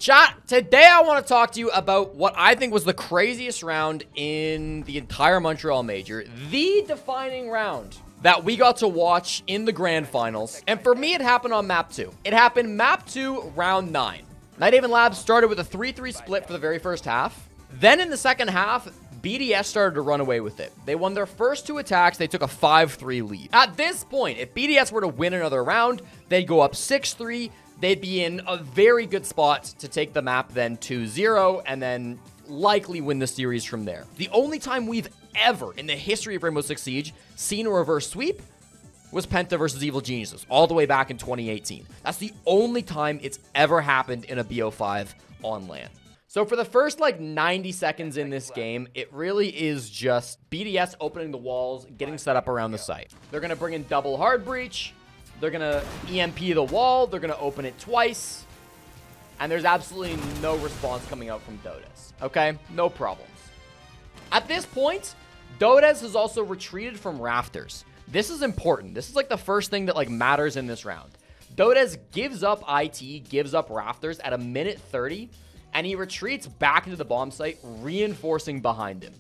Chat, today I want to talk to you about what I think was the craziest round in the entire Montreal Major. The defining round that we got to watch in the grand finals. And for me, it happened on map 2. It happened map 2, round 9. Nighthaven Labs started with a 3-3 split for the very first half. Then in the second half, BDS started to run away with it. They won their first 2 attacks. They took a 5-3 lead. At this point, if BDS were to win another round, they'd go up 6-3. They'd be in a very good spot to take the map then 2-0 and then likely win the series from there. The only time we've ever in the history of Rainbow Six Siege seen a reverse sweep was Penta versus Evil Geniuses all the way back in 2018. That's the only time it's ever happened in a BO5 on LAN. So for the first like 90 seconds in this game, it really is just BDS opening the walls, getting set up around the site. They're going to bring in double hard breach. They're going to EMP the wall. They're going to open it twice. And there's absolutely no response coming out from Dodez. Okay? No problems. At this point, Dodez has also retreated from rafters. This is important. This is like the first thing that like matters in this round. Dodez gives up IT, gives up rafters at a minute 30, and he retreats back into the bomb site, reinforcing behind him.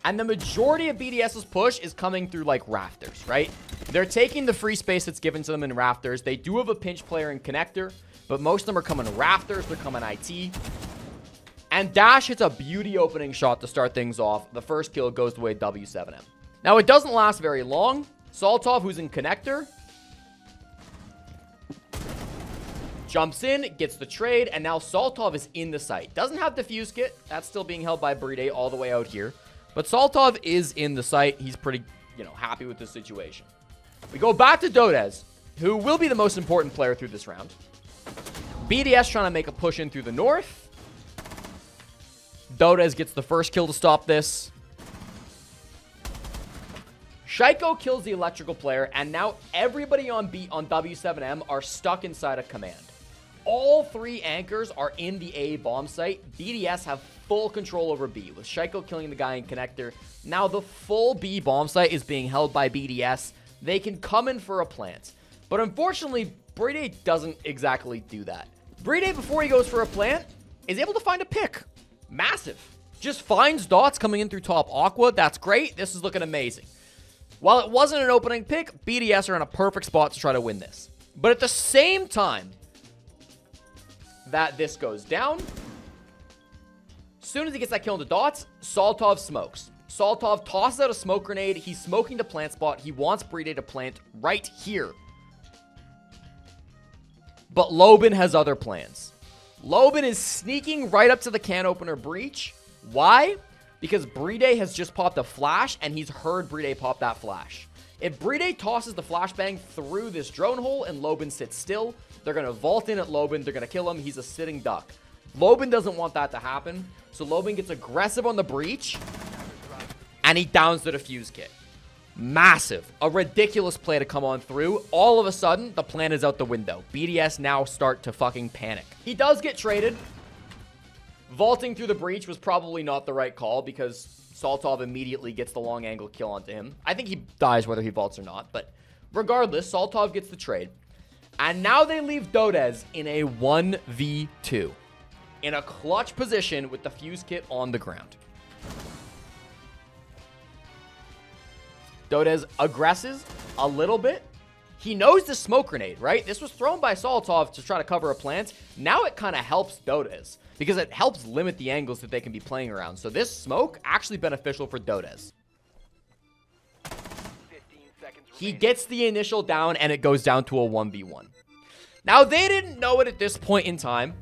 And the majority of BDS's push is coming through like rafters, right? They're taking the free space that's given to them in rafters. They do have a pinch player in connector, but most of them are coming rafters. They're coming IT. And Dash hits a beauty opening shot to start things off. The first kill goes the way of W7M. Now, it doesn't last very long. Saltov, who's in connector, jumps in, gets the trade, and now Saltov is in the site. Doesn't have Diffuse Kit. That's still being held by Bride all the way out here. But Saltov is in the site. He's pretty, happy with this situation. We go back to Dodez, who will be the most important player through this round. BDS trying to make a push in through the north. Dodez gets the first kill to stop this. Shaiiko kills the electrical player, and now everybody on W7M are stuck inside a command. All 3 anchors are in the A bomb site. BDS have full control over B, with Shaiiko killing the guy in connector. Now the full B bomb site is being held by BDS. They can come in for a plant. But unfortunately, Bride doesn't exactly do that. Bride, before he goes for a plant, is able to find a pick. Massive. Just finds dots coming in through top Aqua. That's great. This is looking amazing. While it wasn't an opening pick, BDS are in a perfect spot to try to win this. But at the same time that this goes down, as soon as he gets that kill into dots, Saltov smokes. Saltov tosses out a smoke grenade. He's smoking the plant spot. He wants Bride to plant right here. But Lobin has other plans. Lobin is sneaking right up to the can opener breach. Why? Because Bride has just popped a flash, and he's heard Bride pop that flash. If Bride tosses the flashbang through this drone hole and Lobin sits still, they're going to vault in at Lobin. They're going to kill him. He's a sitting duck. Lobin doesn't want that to happen, so Lobin gets aggressive on the breach, and he downs the Diffuse Kit. Massive. A ridiculous play to come on through. All of a sudden, the plan is out the window. BDS now start to fucking panic. He does get traded. Vaulting through the breach was probably not the right call because Saltov immediately gets the long angle kill onto him. I think he dies whether he vaults or not, but regardless, Saltov gets the trade. And now they leave Dodez in a 1v2 in a clutch position with the Fuse Kit on the ground. Dodez aggresses a little bit. He knows the smoke grenade, right? This was thrown by Saltov to try to cover a plant. Now it kind of helps Dodez because it helps limit the angles that they can be playing around. So this smoke actually beneficial for Dodez. He gets the initial down and it goes down to a 1v1. Now they didn't know it at this point in time,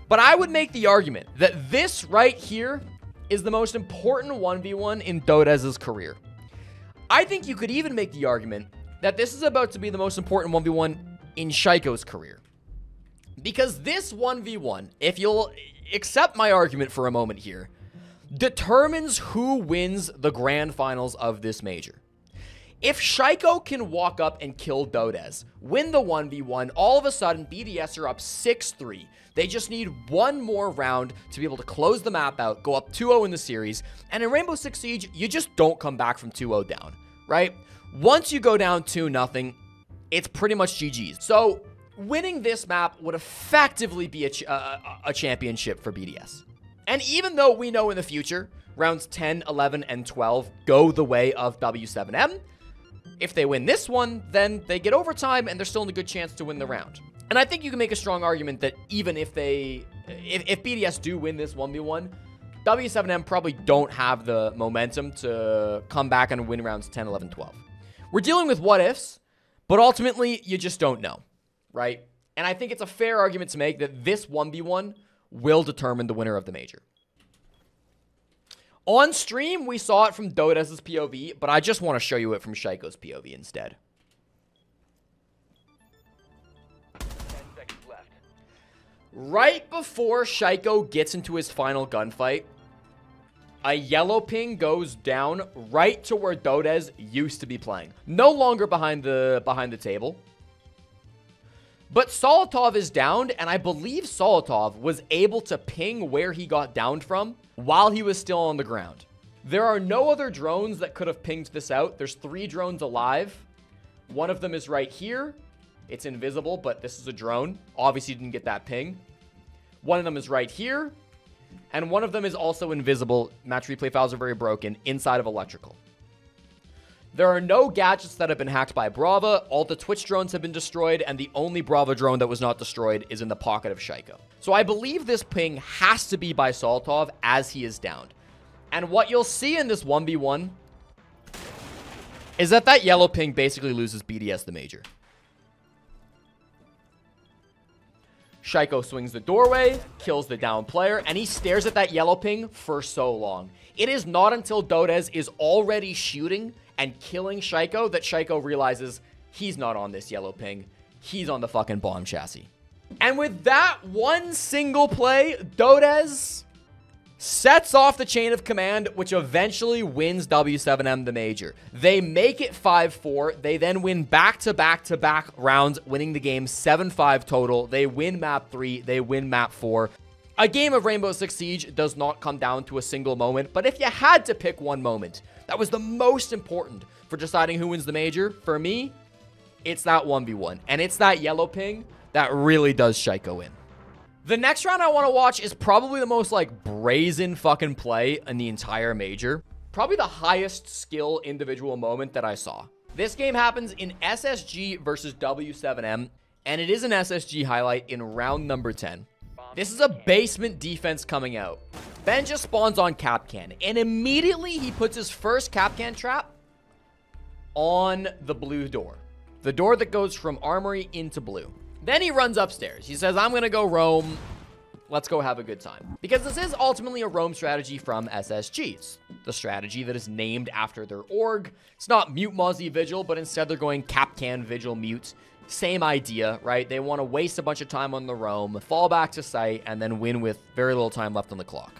but I would make the argument that this right here is the most important 1v1 in Dodez's career. I think you could even make the argument that this is about to be the most important 1v1 in Shaiko's career. Because this 1v1, if you'll accept my argument for a moment here, determines who wins the grand finals of this major. If Shaiiko can walk up and kill Dodez, win the 1v1, all of a sudden BDS are up 6-3. They just need one more round to be able to close the map out, go up 2-0 in the series, and in Rainbow Six Siege, you just don't come back from 2-0 down, right? Once you go down 2-0, it's pretty much GG's. So winning this map would effectively be a championship for BDS. And even though we know in the future, rounds 10, 11, and 12 go the way of W7M, if they win this one, then they get overtime and they're still in a good chance to win the round. And I think you can make a strong argument that even if BDS do win this 1v1, W7M probably don't have the momentum to come back and win rounds 10, 11, 12. We're dealing with what ifs, but ultimately you just don't know, right? And I think it's a fair argument to make that this 1v1 will determine the winner of the major. On stream, we saw it from Dodez's POV, but I just want to show you it from Shaiko's POV instead. 10 seconds left. Right before Shaiiko gets into his final gunfight, a yellow ping goes down right to where Dodez used to be playing. No longer behind the table. But Solotov is downed, and I believe Solotov was able to ping where he got downed from while he was still on the ground. There are no other drones that could have pinged this out. There's 3 drones alive. One of them is right here. It's invisible, but this is a drone. Obviously, didn't get that ping. One of them is right here. And one of them is also invisible. Match replay files are very broken inside of electrical. There are no gadgets that have been hacked by Brava. All the Twitch drones have been destroyed, and the only Brava drone that was not destroyed is in the pocket of Shaiiko. So I believe this ping has to be by Solotov as he is downed. And what you'll see in this 1v1 is that yellow ping basically loses BDS the major. Shaiiko swings the doorway, kills the down player, and he stares at that yellow ping for so long. It is not until Dodez is already shooting and killing Shaiiko that Shaiiko realizes he's not on this yellow ping. He's on the fucking bomb chassis. And with that one single play, Dodez sets off the chain of command, which eventually wins W7M the major. They make it 5-4. They then win back-to-back-to-back rounds, winning the game 7-5 total. They win map 3. They win map 4. A game of Rainbow Six Siege does not come down to a single moment, but if you had to pick one moment that was the most important for deciding who wins the major, for me, it's that 1v1. And it's that yellow ping that really does Shaiiko in. The next round I want to watch is probably the most, like, brazen fucking play in the entire major. Probably the highest skill individual moment that I saw. This game happens in SSG versus W7M, and it is an SSG highlight in round number 10. This is a basement defense coming out. Ben just spawns on Capcan, and immediately he puts his first Capcan trap on the blue door. The door that goes from Armory into blue. Then he runs upstairs. He says, I'm going to go roam. Let's go have a good time. Because this is ultimately a roam strategy from SSG. It's the strategy that is named after their org. It's not Mute Mozzie Vigil, but instead they're going Capcan Vigil Mute. Same idea, right? They want to waste a bunch of time on the roam, fall back to site, and then win with very little time left on the clock.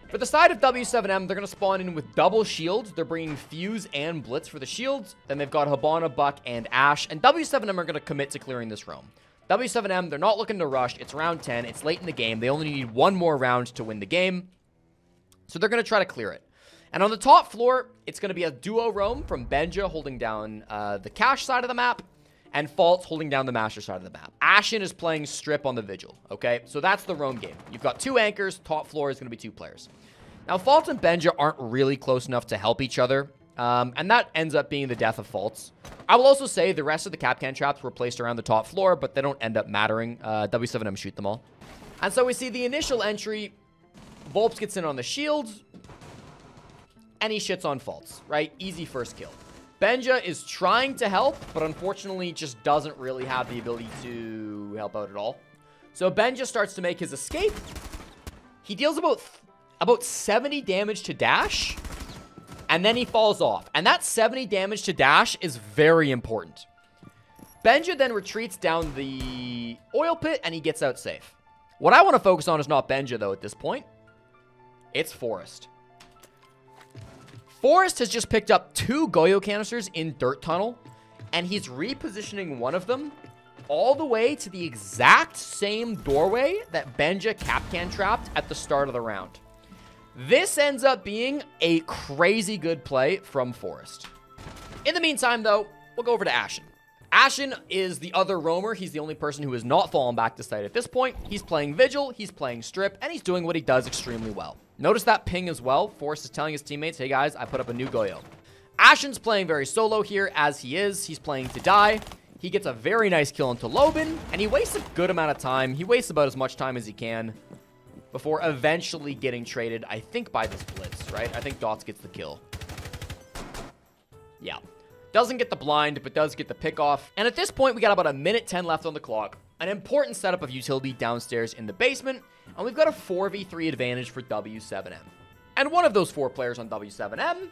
For the side of W7M, they're going to spawn in with double shields. They're bringing Fuze and Blitz for the shields. Then they've got Hibana, Buck, and Ash. And W7M are going to commit to clearing this roam. W7M, they're not looking to rush. It's round 10. It's late in the game. They only need one more round to win the game. So they're going to try to clear it. And on the top floor, it's going to be a duo roam from Benja holding down the cache side of the map and Faltz holding down the master side of the map. Ashen is playing strip on the Vigil, okay? So that's the roam game. You've got 2 anchors. Top floor is going to be 2 players. Now, Faltz and Benja aren't really close enough to help each other. And that ends up being the death of Faltz. I will also say the rest of the Capcan traps were placed around the top floor, but they don't end up mattering. W7M shoot them all. And so we see the initial entry. Volps gets in on the shields. And he shits on Faltz, right? Easy first kill. Benja is trying to help, but unfortunately just doesn't really have the ability to help out at all. So Benja starts to make his escape. He deals about 70 damage to Dash. And then he falls off. And that 70 damage to Dash is very important. Benja then retreats down the oil pit and he gets out safe. What I want to focus on is not Benja, though, at this point. It's Forrest. Forrest has just picked up 2 Goyo canisters in Dirt Tunnel. And he's repositioning one of them all the way to the exact same doorway that Benja Capcan trapped at the start of the round. This ends up being a crazy good play from Forrest. In the meantime, though, we'll go over to Ashen. Ashen is the other roamer. He's the only person who has not fallen back to site at this point. He's playing Vigil, he's playing Strip, and he's doing what he does extremely well. Notice that ping as well. Forrest is telling his teammates, hey guys, I put up a new Goyo. Ashen's playing very solo here, as he is. He's playing to die. He gets a very nice kill into Lobin, and he wastes a good amount of time. He wastes about as much time as he can before eventually getting traded, I think, by this Blitz, right? I think Dots gets the kill. Yeah. Doesn't get the blind, but does get the pick off. And at this point, we got about 1:10 left on the clock. An important setup of utility downstairs in the basement, and we've got a 4v3 advantage for W7M. And one of those 4 players on W7M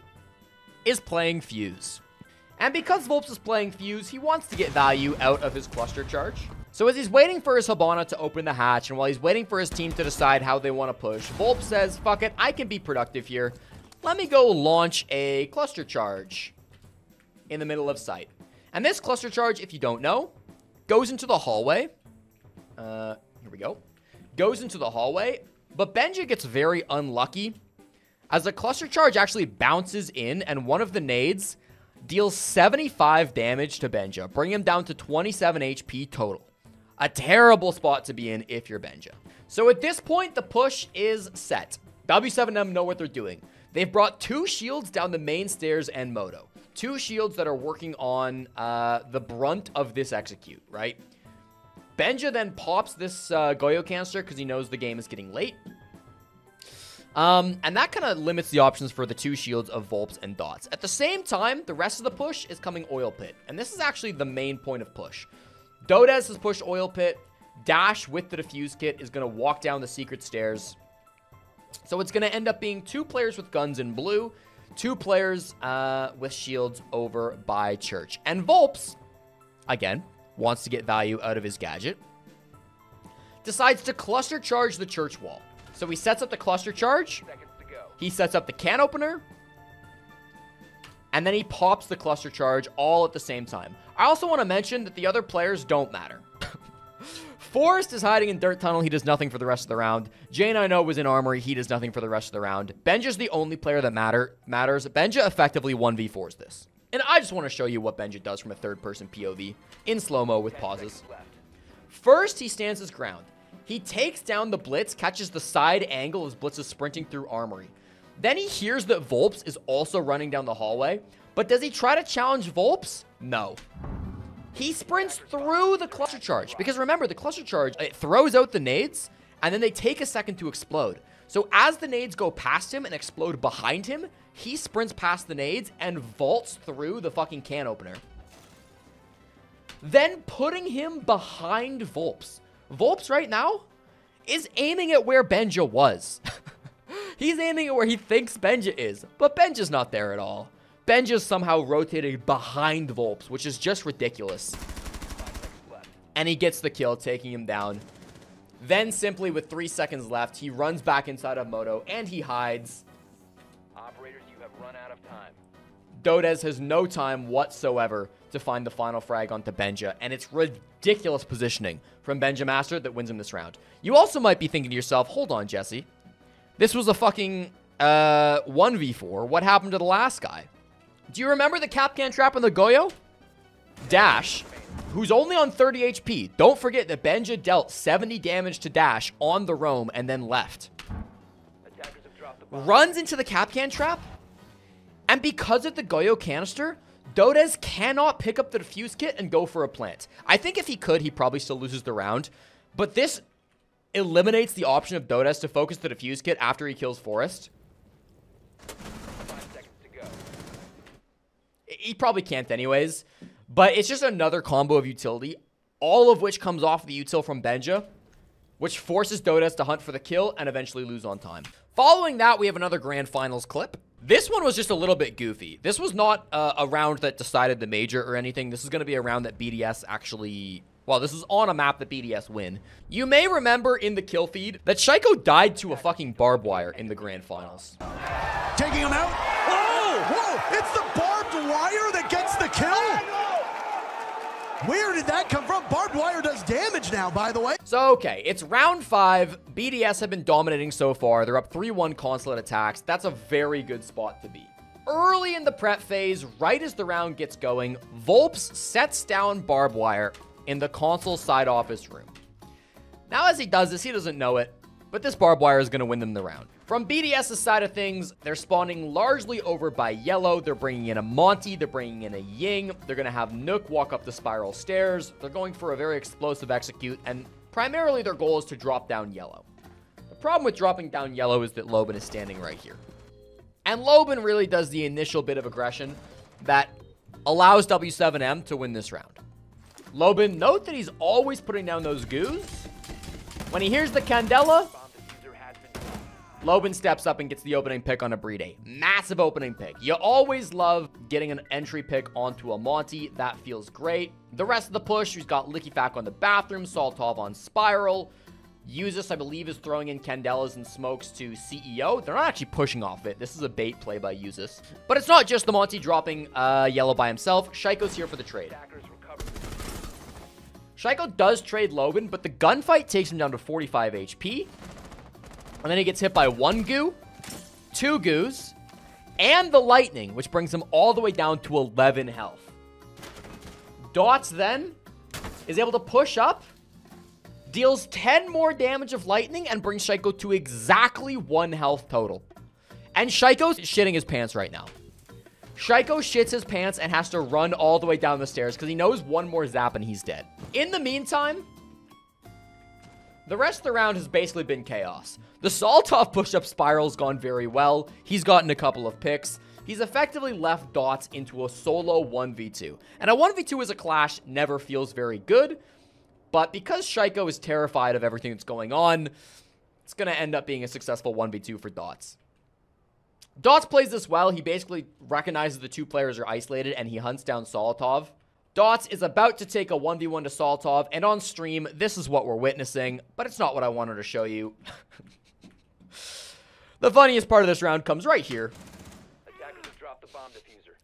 is playing Fuze. And because Volps is playing Fuze, he wants to get value out of his cluster charge. So as he's waiting for his Hibana to open the hatch, and while he's waiting for his team to decide how they want to push, Volps says, fuck it, I can be productive here. Let me go launch a cluster charge in the middle of sight. And this cluster charge, if you don't know, goes into the hallway. Here we go. Goes into the hallway, but Benja gets very unlucky as the cluster charge actually bounces in, and one of the nades deals 75 damage to Benja, bringing him down to 27 HP total. A terrible spot to be in if you're Benja. So at this point, the push is set. W7M know what they're doing. They've brought 2 shields down the main stairs and Moto. 2 shields that are working on the brunt of this execute, right? Benja then pops this Goyo canister because he knows the game is getting late. And that kind of limits the options for the 2 shields of Volps and Dots. At the same time, the rest of the push is coming Oil Pit. And this is actually the main point of push. Dodez has pushed Oil Pit. Dash with the defuse kit is going to walk down the secret stairs. So it's going to end up being 2 players with guns in blue, 2 players with shields over by Church. And Volps, again, wants to get value out of his gadget. Decides to cluster charge the Church wall. So he sets up the cluster charge, he sets up the can opener, and then he pops the cluster charge all at the same time. I also want to mention that the other players don't matter. Forrest is hiding in Dirt Tunnel. He does nothing for the rest of the round. Jane, I know, was in Armory. He does nothing for the rest of the round. Benja's the only player that matters. Benja effectively 1v4s this. And I just want to show you what Benja does from a third-person POV in slow-mo with pauses. First, he stands his ground. He takes down the Blitz, catches the side angle as Blitz is sprinting through Armory. Then he hears that Volps is also running down the hallway. But does he try to challenge Volps? No. He sprints through the cluster charge. Because remember, the cluster charge, it throws out the nades, and then they take a second to explode. So as the nades go past him and explode behind him, he sprints past the nades and vaults through the fucking can opener. Then putting him behind Volps. Volps right now is aiming at where Benja was. He's aiming at where he thinks Benja is, but Benja's not there at all. Benja's somehow rotated behind Volps, which is just ridiculous. And he gets the kill, taking him down. Then simply with 3 seconds left, he runs back inside of Moto and he hides. Operators, you have run out of time. Dodez has no time whatsoever to find the final frag onto Benja, and it's ridiculous positioning from Benjamaster that wins him this round. You also might be thinking to yourself, hold on, Jesse. This was a fucking 1v4. What happened to the last guy? Do you remember the Capcan trap on the Goyo? Dash, who's only on 30 HP. Don't forget that Benja dealt 70 damage to Dash on the roam and then left. Runs into the Capcan trap, and because of the Goyo canister, Dodez cannot pick up the defuse kit and go for a plant. I think if he could, he probably still loses the round. But this eliminates the option of Dodez to focus the defuse kit after he kills Forrest. 5 seconds to go. He probably can't anyways. But it's just another combo of utility, all of which comes off the util from Benja, which forces Dodez to hunt for the kill and eventually lose on time. Following that, we have another Grand Finals clip. This one was just a little bit goofy. This was not a round that decided the major or anything. This is going to be a round that BDS actually... Well, this is on a map that BDS win. You may remember in the kill feed that Shaiiko died to a fucking Barbwire in the Grand Finals. Taking him out. Oh! Whoa! It's the barbed wire that gets the kill? Where did that come from? Barbed wire does damage now, by the way. So, okay, it's round 5. BDS have been dominating so far. They're up 3-1 consulate attacks. That's a very good spot to be. Early in the prep phase, right as the round gets going, Volps sets down Barbwire in the console side office room. Now, as he does this, he doesn't know it, but this Barbwire is going to win them the round. From BDS's side of things, they're spawning largely over by yellow. They're bringing in a Monty. They're bringing in a Ying. They're going to have Nook walk up the spiral stairs. They're going for a very explosive execute, and primarily their goal is to drop down yellow. The problem with dropping down yellow is that Loban is standing right here. And Loban really does the initial bit of aggression that allows W7M to win this round. Loban, note that he's always putting down those goos. When he hears the Candela, Loban steps up and gets the opening pick on a Breed 8. Massive opening pick. You always love getting an entry pick onto a Monty. That feels great. The rest of the push, he's got Licky Fack on the bathroom, Saltov on Spiral. Usus, I believe, is throwing in Candelas and smokes to CEO. They're not actually pushing off it. This is a bait play by Usus. But it's not just the Monty dropping yellow by himself. Shaiko's here for the trade. Shaiiko does trade Loban, but the gunfight takes him down to 45 HP. And then he gets hit by 1 goo, 2 goos, and the lightning, which brings him all the way down to 11 health. Dots then is able to push up, deals 10 more damage of lightning, and brings Shaiiko to exactly 1 health total. And Shaiko's shitting his pants right now. Shaiiko shits his pants and has to run all the way down the stairs because he knows 1 more zap and he's dead. In the meantime, the rest of the round has basically been chaos. The Saltov push-up spiral's gone very well. He's gotten a couple of picks. He's effectively left Dots into a solo 1v2. And a 1v2 as a clash never feels very good. But because Shaiiko is terrified of everything that's going on, it's going to end up being a successful 1v2 for Dots. Dots plays this well. He basically recognizes the 2 players are isolated and he hunts down Saltov. Dots is about to take a 1v1 to Saltov, and on stream, this is what we're witnessing, but it's not what I wanted to show you. The funniest part of this round comes right here,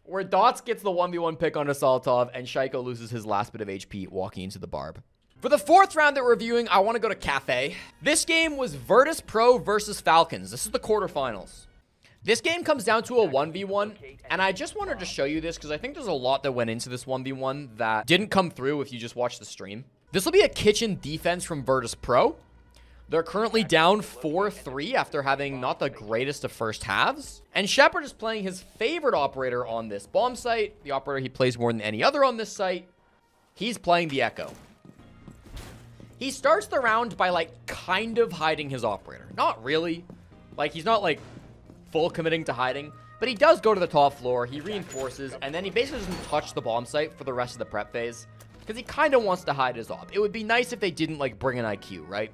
where Dots gets the 1v1 pick on Saltov, and Shaiiko loses his last bit of HP walking into the Barb. For the 4th round that we're reviewing, I want to go to Cafe. This game was Virtus Pro versus Falcons. This is the quarterfinals. This game comes down to a 1v1, and I just wanted to show you this because I think there's a lot that went into this 1v1 that didn't come through if you just watched the stream. This will be a kitchen defense from Virtus Pro. They're currently down 4-3 after having not the greatest of first halves. And Sheppard is playing his favorite operator on this bomb site, the operator he plays more than any other on this site. He's playing the Echo. He starts the round by, like, kind of hiding his operator. Not really. Like, he's not, like, full committing to hiding, but he does go to the top floor, he reinforces, and then he basically doesn't touch the bomb site for the rest of the prep phase, because he kind of wants to hide his op. It would be nice if they didn't, like, bring an IQ, right?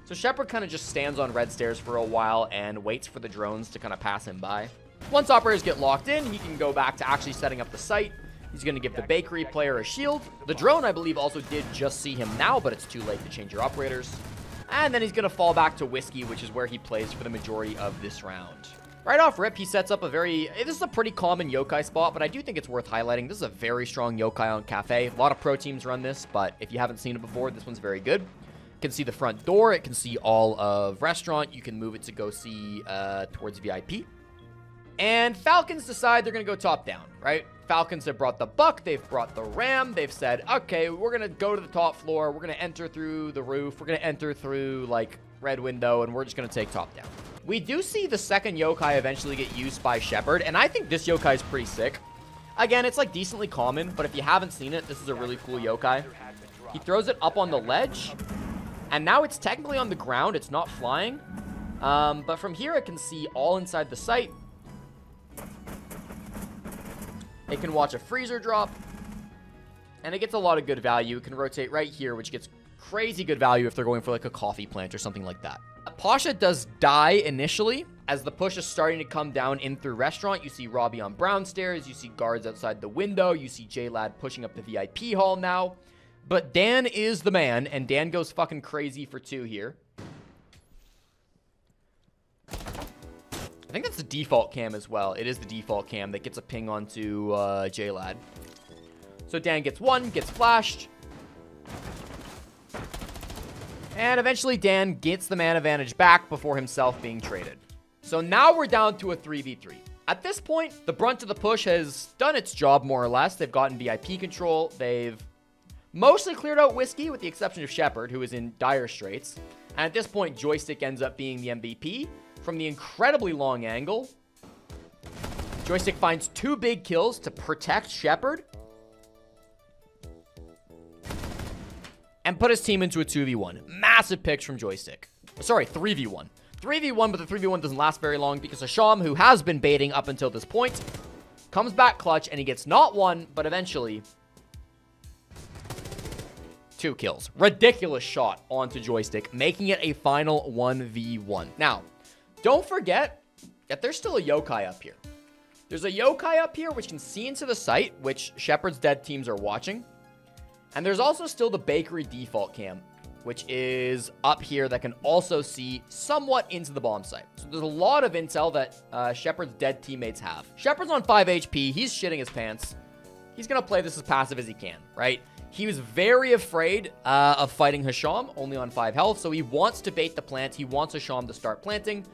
So Sheppard kind of just stands on red stairs for a while and waits for the drones to kind of pass him by. Once operators get locked in, he can go back to actually setting up the site. He's going to give the bakery player a shield. The drone, I believe, also did just see him now, but it's too late to change your operators. And then he's going to fall back to Whiskey, which is where he plays for the majority of this round. Right off rip, he sets up a this is a pretty common yokai spot, but I do think it's worth highlighting. This is a very strong yokai on Cafe. A lot of pro teams run this, but if you haven't seen it before, this one's very good. It can see the front door. It can see all of restaurant. You can move it to go see towards VIP. And Falcons decide they're going to go top down, right? Falcons have brought the Buck. They've brought the Ram. They've said, okay, we're going to go to the top floor. We're going to enter through the roof. We're going to enter through, like, red window, and we're just going to take top down. We do see the second yokai eventually get used by Sheppard, and I think this yokai is pretty sick. Again, it's like decently common, but if you haven't seen it, this is a really cool yokai. He throws it up on the ledge, and now it's technically on the ground. It's not flying, but from here it can see all inside the site. It can watch a freezer drop, and it gets a lot of good value. It can rotate right here, which gets crazy good value if they're going for like a coffee plant or something like that. Pasha does die initially. As the push is starting to come down in through restaurant, you see Robbie on brown stairs. You see guards outside the window. You see J-Lad pushing up the VIP hall now. But Dan is the man, and Dan goes fucking crazy for 2 here. I think that's the default cam as well. It is the default cam that gets a ping onto J-Lad. So Dan gets 1, gets flashed. And eventually Dan gets the man advantage back before himself being traded. So now we're down to a 3v3. At this point, the brunt of the push has done its job more or less. They've gotten VIP control. They've mostly cleared out Whiskey with the exception of Sheppard, who is in dire straits. And at this point, Joystick ends up being the MVP from the incredibly long angle. Joystick finds 2 big kills to protect Sheppard and put his team into a 2v1. Massive picks from Joystick. Sorry, 3v1. 3v1, but the 3v1 doesn't last very long because Hasham, who has been baiting up until this point, comes back clutch, and he gets not 1, but eventually 2 kills. Ridiculous shot onto Joystick, making it a final 1v1. Now, don't forget that there's still a yokai up here. There's a yokai up here which can see into the site, which Sheppard's dead teams are watching. And there's also still the bakery default cam, which is up here that can also see somewhat into the bomb site. So there's a lot of intel that Sheppard's dead teammates have. Sheppard's on 5 HP. He's shitting his pants. He's going to play this as passive as he can, right? He was very afraid of fighting Hasham, only on 5 health, so he wants to bait the plant. He wants Hasham to start planting,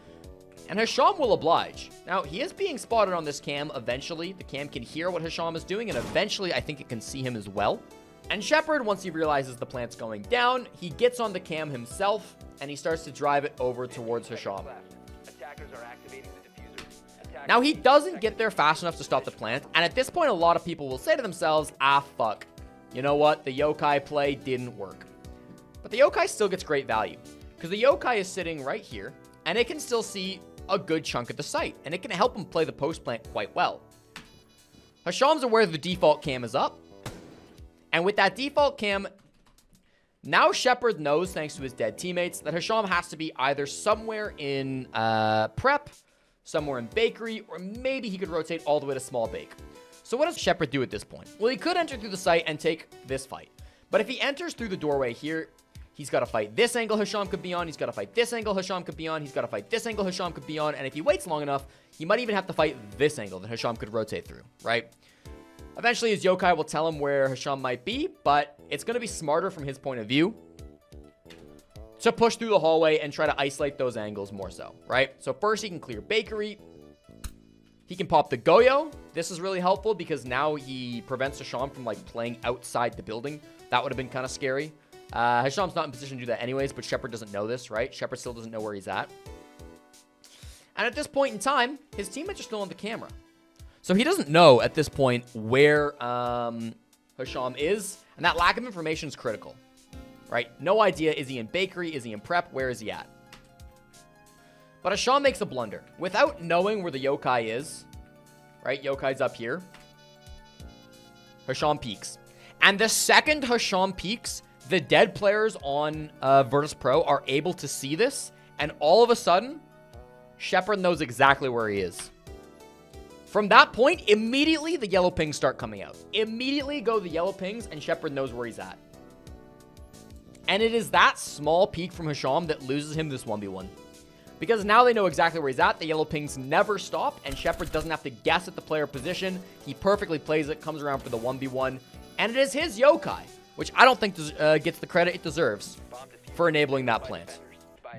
and Hasham will oblige. Now, he is being spotted on this cam eventually. The cam can hear what Hasham is doing, and eventually I think it can see him as well. And Sheppard, once he realizes the plant's going down, he gets on the cam himself, and he starts to drive it over towards Hasham. Attackers are activating the diffuser. Now, he doesn't get there fast enough to stop the plant, and at this point, a lot of people will say to themselves, ah, fuck. You know what? The yokai play didn't work. But the yokai still gets great value, because the yokai is sitting right here, and it can still see a good chunk of the site, and it can help him play the post plant quite well. Hasham's aware the default cam is up, and with that default cam, now Sheppard knows, thanks to his dead teammates, that Hasham has to be either somewhere in prep, somewhere in bakery, or maybe he could rotate all the way to small bake. So what does Sheppard do at this point? Well, he could enter through the site and take this fight. But if he enters through the doorway here, he's got to fight this angle Hasham could be on, he's got to fight this angle Hasham could be on, he's got to fight this angle Hasham could be on, and if he waits long enough, he might even have to fight this angle that Hasham could rotate through, right? Eventually, his yokai will tell him where Hasham might be, but it's going to be smarter from his point of view to push through the hallway and try to isolate those angles more so, right? So first, he can clear bakery. He can pop the Goyo. This is really helpful because now he prevents Hasham from, like, playing outside the building. That would have been kind of scary. Hasham's not in position to do that anyways, but Sheppard doesn't know this, right? Sheppard still doesn't know where he's at. And at this point in time, his teammates are still on the camera. So he doesn't know at this point where Hasham is, and that lack of information is critical, right? No idea. Is he in bakery? Is he in prep? Where is he at? But Hasham makes a blunder. Without knowing where the yokai is, right? Yokai's up here. Hasham peeks. And the second Hasham peeks, the dead players on Virtus Pro are able to see this, and all of a sudden, Sheppard knows exactly where he is. From that point, immediately the yellow pings start coming out. Immediately go the yellow pings, and Sheppard knows where he's at. And it is that small peek from Hasham that loses him this 1v1. Because now they know exactly where he's at, the yellow pings never stop, and Sheppard doesn't have to guess at the player position. He perfectly plays it, comes around for the 1v1, and it is his yokai, which I don't think gets the credit it deserves for enabling that plant.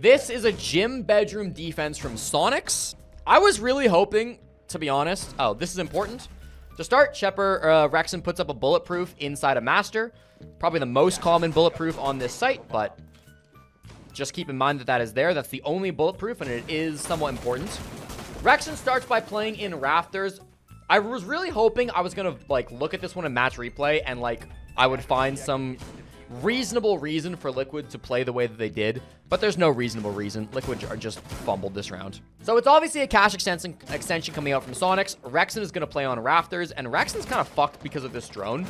This is a gym bedroom defense from Sonics. I was really hoping, to be honest, oh, this is important. To start, Rexen puts up a bulletproof inside a master. Probably the most common bulletproof on this site, but just keep in mind that that is there. That's the only bulletproof, and it is somewhat important. Rexen starts by playing in rafters. I was really hoping I was going to, like, look at this one in match replay, and, like, I would find some reasonable reason for Liquid to play the way that they did, but there's no reasonable reason. Liquid are just fumbled this round. So it's obviously a cache extension coming out from Sonics. Rexen is going to play on rafters, and Rexen's kind of fucked because of this drone.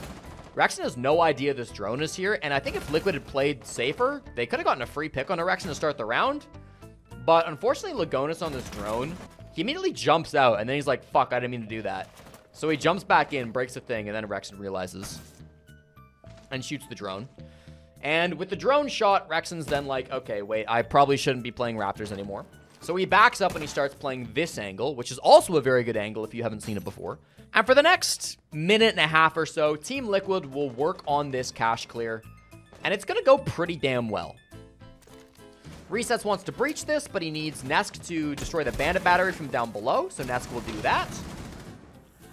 Rexen has no idea this drone is here, and I think if Liquid had played safer, they could have gotten a free pick on a Rexen to start the round. But unfortunately, Lagonis on this drone, he immediately jumps out, and then he's like, fuck, I didn't mean to do that. So he jumps back in, breaks the thing, and then Rexen realizes and shoots the drone. And with the drone shot, Rexen's then like, okay, wait, I probably shouldn't be playing Raptors anymore. So he backs up and he starts playing this angle, which is also a very good angle if you haven't seen it before. And for the next minute and a half or so, Team Liquid will work on this cache clear, and it's going to go pretty damn well. Resets wants to breach this, but he needs Nesk to destroy the bandit battery from down below, so Nesk will do that.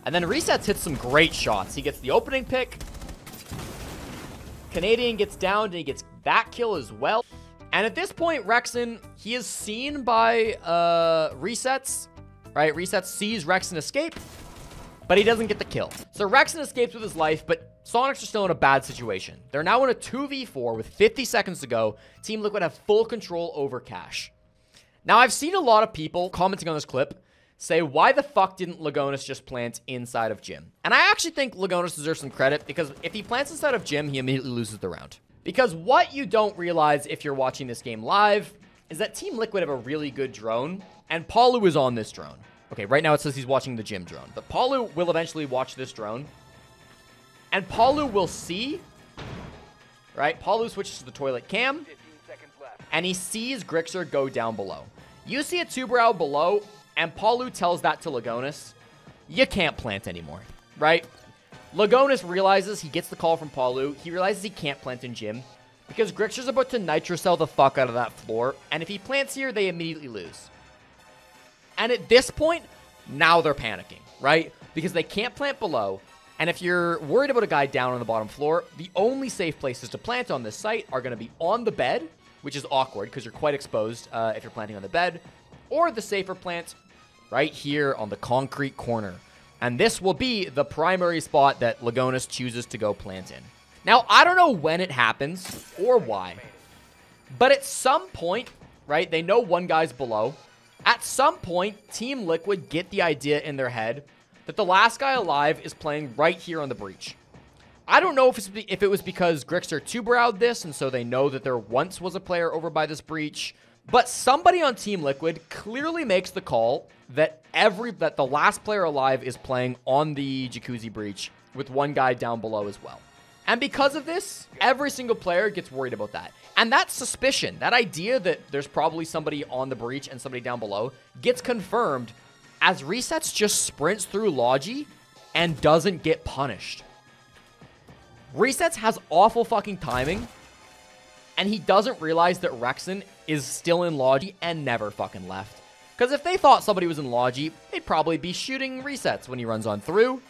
And then Resets hits some great shots. He gets the opening pick. Canadian gets downed, and he gets that kill as well. And at this point, Rexen, he is seen by Resets, right? Resets sees Rexen escape, but he doesn't get the kill. So Rexen escapes with his life, but Sonics are still in a bad situation. They're now in a 2v4 with 50 seconds to go. Team Liquid have full control over Cash. Now, I've seen a lot of people commenting on this clip say, why the fuck didn't Lagonis just plant inside of Jim? And I actually think Lagonis deserves some credit, because if he plants inside of Jim, he immediately loses the round. Because what you don't realize if you're watching this game live is that Team Liquid have a really good drone, and Palu is on this drone. Okay, right now it says he's watching the Jim drone, but Palu will eventually watch this drone. And Palu will see, right? Palu switches to the toilet cam, and he sees Grixer go down below. You see a two-brow below, and Palu tells that to Lagonis. You can't plant anymore, right? Lagonis realizes, he gets the call from Palu. He realizes he can't plant in Jim, because Grixer's about to nitrocell the fuck out of that floor, and if he plants here, they immediately lose. And at this point, now they're panicking, right? Because they can't plant below. And if you're worried about a guy down on the bottom floor, the only safe places to plant on this site are going to be on the bed, which is awkward because you're quite exposed if you're planting on the bed, or the safer plant right here on the concrete corner. And this will be the primary spot that Lagonis chooses to go plant in. Now, I don't know when it happens or why, but at some point, right, they know one guy's below. At some point, Team Liquid get the idea in their head that the last guy alive is playing right here on the breach. I don't know if it was because Grixer two-browed this, and so they know that there once was a player over by this breach, but somebody on Team Liquid clearly makes the call that the last player alive is playing on the Jacuzzi breach with one guy down below as well. And because of this, every single player gets worried about that. And that suspicion, that idea that there's probably somebody on the breach and somebody down below, gets confirmed as Resets just sprints through Logi and doesn't get punished. Resets has awful fucking timing, and he doesn't realize that Rexen is still in Logi and never fucking left. Because if they thought somebody was in Logi, they'd probably be shooting Resets when he runs on through,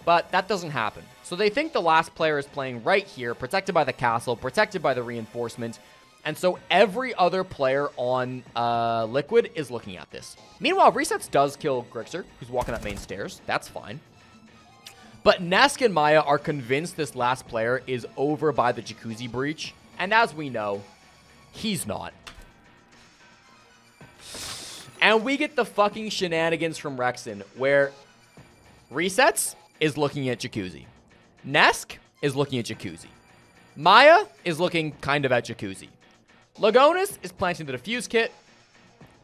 but that doesn't happen. So they think the last player is playing right here, protected by the castle, protected by the reinforcement, and so every other player on Liquid is looking at this. Meanwhile, Resets does kill Grixer, who's walking up main stairs. That's fine. But Nesk and Maya are convinced this last player is over by the Jacuzzi breach. And as we know, he's not. And we get the fucking shenanigans from Rexen, where Resets is looking at Jacuzzi. Nesk is looking at Jacuzzi. Maya is looking kind of at Jacuzzi. Lagonis is planting the defuse kit,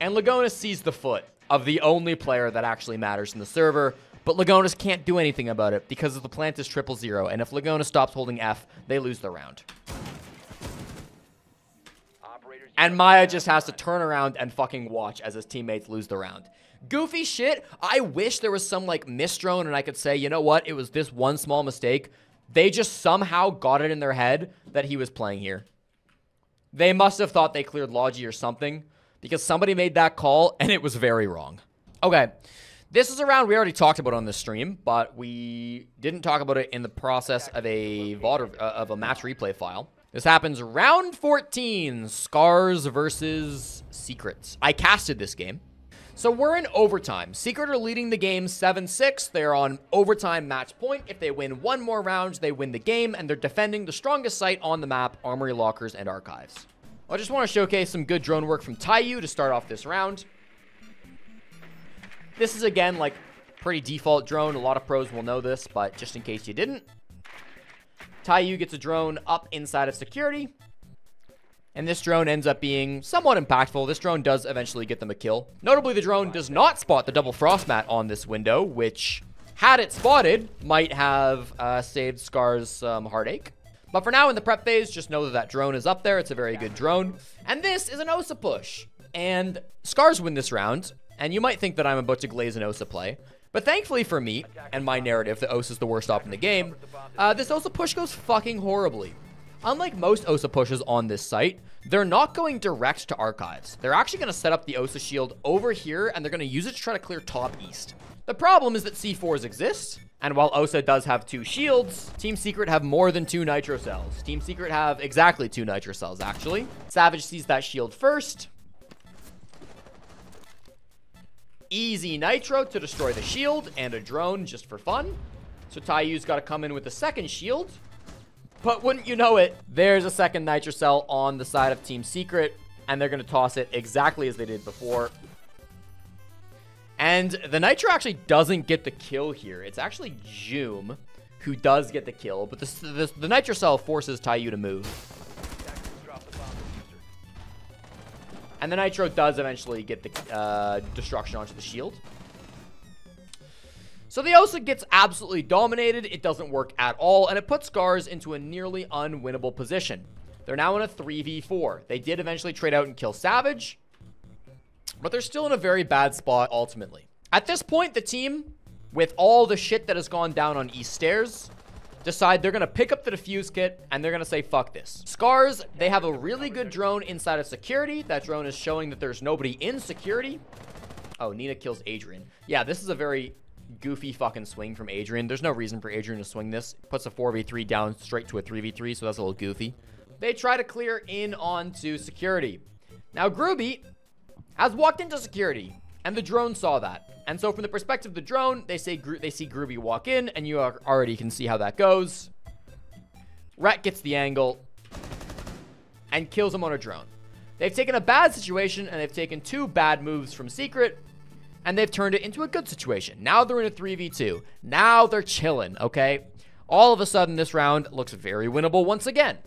and Lagonis sees the foot of the only player that actually matters in the server, but Lagonis can't do anything about it because the plant is 000, and if Lagonis stops holding F, they lose the round. And Maya just has to turn around and fucking watch as his teammates lose the round. Goofy shit. I wish there was some, like, misdrone and I could say, you know what, it was this one small mistake. They just somehow got it in their head that he was playing here. They must have thought they cleared Logi or something, because somebody made that call, and it was very wrong. Okay, this is a round we already talked about on this stream, but we didn't talk about it in the process of a match replay file. This happens round 14, Scars versus Secrets. I casted this game. So we're in overtime. Secret are leading the game 7-6. They're on overtime match point. If they win one more round, they win the game, and they're defending the strongest site on the map, Armory Lockers and Archives. I just want to showcase some good drone work from Taiyu to start off this round. This is, again, like, pretty default drone. A lot of pros will know this, but just in case you didn't. Taiyu gets a drone up inside of security. And this drone ends up being somewhat impactful. This drone does eventually get them a kill. Notably, the drone does not spot the double frost mat on this window, which, had it spotted, might have saved Scars some heartache. But for now, in the prep phase, just know that that drone is up there. It's a very good drone. And this is an Osa push. And Scars win this round. And you might think that I'm about to glaze an Osa play. But thankfully for me, and my narrative that Osa is the worst op in the game, this Osa push goes fucking horribly. Unlike most OSA pushes on this site, they're not going direct to archives. They're actually going to set up the OSA shield over here, and they're going to use it to try to clear top east. The problem is that C4s exist, and while OSA does have 2 shields, Team Secret have more than 2 nitro cells. Team Secret have exactly 2 nitro cells, actually. Savage sees that shield first. Easy nitro to destroy the shield, and a drone just for fun. So Taiyu's got to come in with the second shield. But wouldn't you know it, there's a second nitro cell on the side of Team Secret, and they're going to toss it exactly as they did before. And the nitro actually doesn't get the kill here. It's actually Joom who does get the kill, but the nitro cell forces Taiyu to move. And the nitro does eventually get the destruction onto the shield. So the OSA gets absolutely dominated. It doesn't work at all, and it puts Scars into a nearly unwinnable position. They're now in a 3v4. They did eventually trade out and kill Savage, but they're still in a very bad spot ultimately. At this point, the team, with all the shit that has gone down on East Stairs, decide they're going to pick up the defuse kit, and they're going to say, fuck this. Scars, they have a really good drone inside of security. That drone is showing that there's nobody in security. Oh, Nina kills Adrian. Yeah, this is a very goofy fucking swing from Adrian. There's no reason for Adrian to swing this. Puts a 4v3 down straight to a 3v3, so that's a little goofy. They try to clear in onto security. Now, Groovy has walked into security, and the drone saw that. And so from the perspective of the drone, they see Groovy walk in, and you already can see how that goes. Rhett gets the angle and kills him on a drone. They've taken a bad situation, and they've taken 2 bad moves from Secret, and they've turned it into a good situation. Now they're in a 3v2. Now they're chilling, okay? All of a sudden, this round looks very winnable once again.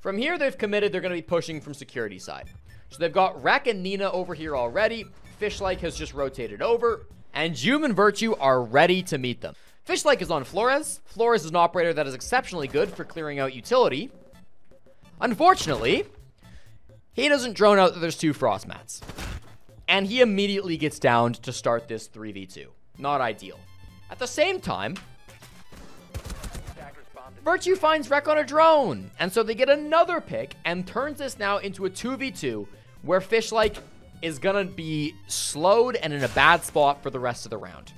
From here, they've committed they're going to be pushing from security side. So they've got Rek and Nina over here already. Fishlike has just rotated over, and Joom and Virtue are ready to meet them. Fishlike is on Flores. Flores is an operator that is exceptionally good for clearing out utility. Unfortunately, he doesn't drone out that there's 2 frost mats. And he immediately gets downed to start this 3v2. Not ideal. At the same time, Virtue finds Rek on a drone. And so they get another pick and turns this now into a 2v2 where Fishlike is gonna be slowed and in a bad spot for the rest of the round.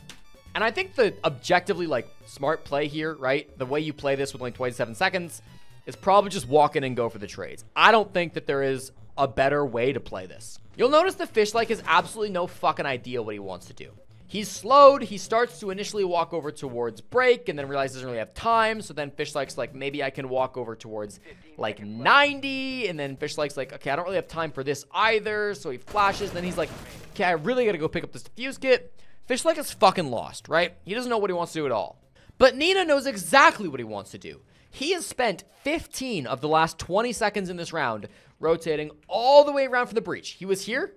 And I think the objectively, like, smart play here, right? The way you play this with only 27 seconds is probably just walk in and go for the trades. I don't think that there is a better way to play this. You'll notice that Fishlike has absolutely no fucking idea what he wants to do. He's slowed. He starts to initially walk over towards break and then realizes he doesn't really have time. So then Fishlike's like, maybe I can walk over towards like 90. And then Fishlike's like, okay, I don't really have time for this either. So he flashes. Then he's like, okay, I really got to go pick up this defuse kit. Fishlike is fucking lost, right? He doesn't know what he wants to do at all. But Nina knows exactly what he wants to do. He has spent 15 of the last 20 seconds in this round rotating all the way around from the breach. He was here.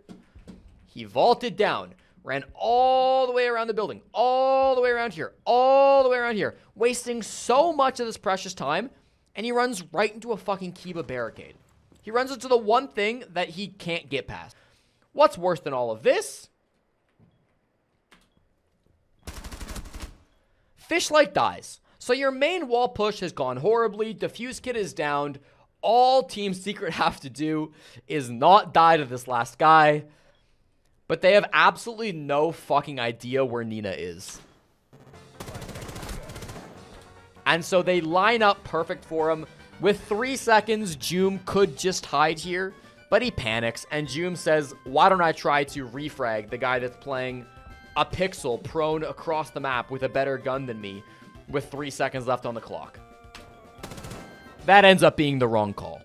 He vaulted down. Ran all the way around the building, all the way around here, all the way around here, wasting so much of this precious time, and he runs right into a fucking Kiba barricade. He runs into the one thing that he can't get past. What's worse than all of this? Fishlike dies. So your main wall push has gone horribly, defuse kit is downed, all Team Secret have to do is not die to this last guy. But they have absolutely no fucking idea where Nina is. And so they line up perfect for him. With 3 seconds, Joom could just hide here. But he panics, and Joom says, why don't I try to refrag the guy that's playing a pixel prone across the map with a better gun than me with 3 seconds left on the clock. That ends up being the wrong call.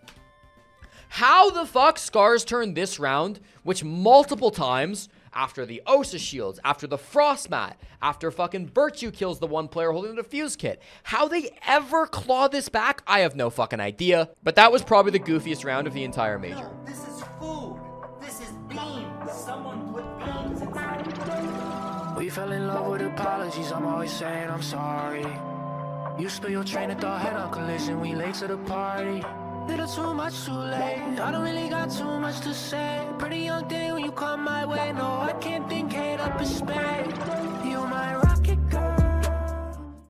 How the fuck Scars turned this round, which multiple times, after the OSA shields, after the frost mat, after fucking Virtue kills the one player holding the defuse kit, how they ever claw this back, I have no fucking idea. But that was probably the goofiest round of the entire major. No, this is food. This is beans. Someone put beans inside. We fell in love with apologies. I'm always saying I'm sorry. You spill your train of thought, head on collision. We late to the party. Little too much too late. I don't really got too much to say. Pretty young thing when you come my way. No, I can't think, hate up a spade. You might